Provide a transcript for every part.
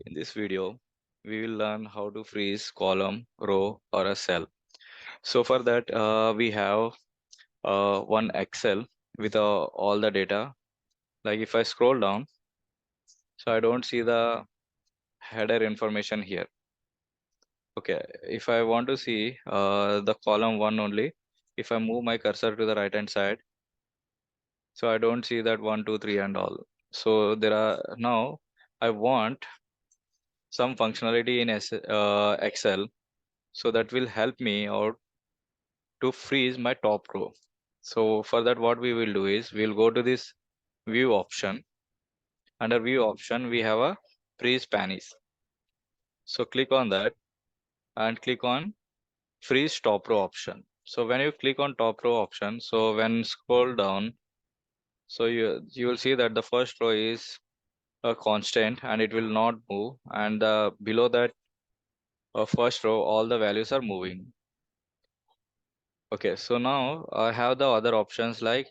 In this video, we will learn how to freeze column, row, or a cell. So for that, we have one Excel with all the data. Like if I scroll down, so I don't see the header information here. Okay, if I want to see the column one only, if I move my cursor to the right hand side, so I don't see that one, two, three, and all. So there are now I want some functionality in Excel, so that will help me out to freeze my top row. So for that, what we will do is we'll go to this view option. Under view option, we have a freeze panis. So click on that and click on freeze top row option. So when you click on top row option, so when scroll down, so you will see that the first row is a constant and it will not move, and below that first row all the values are moving. Okay, so now I have the other options like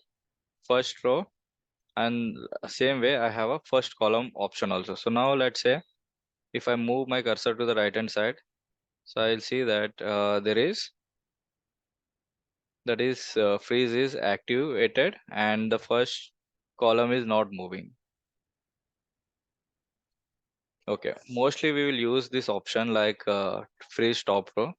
first row, and same way I have a first column option also. So now let's say if I move my cursor to the right hand side, so I'll see that there is that is freeze is activated and the first column is not moving. Okay, mostly we will use this option like freeze top row.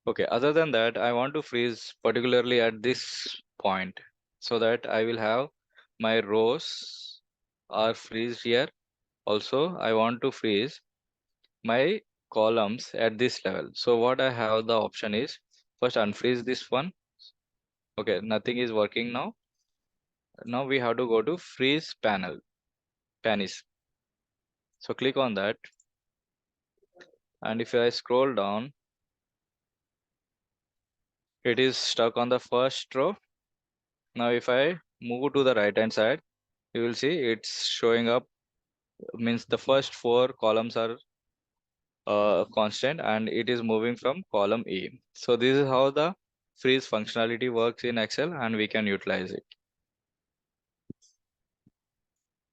Okay, other than that, I want to freeze particularly at this point so that I will have my rows are freezed here. Also, I want to freeze my columns at this level. So what I have the option is first unfreeze this one. Okay, nothing is working now. Now we have to go to freeze panis. So click on that. And if I scroll down, it is stuck on the first row. Now if I move to the right hand side, you will see it's showing up, means the first four columns are constant and it is moving from column E. So this is how the freeze functionality works in Excel and we can utilize it.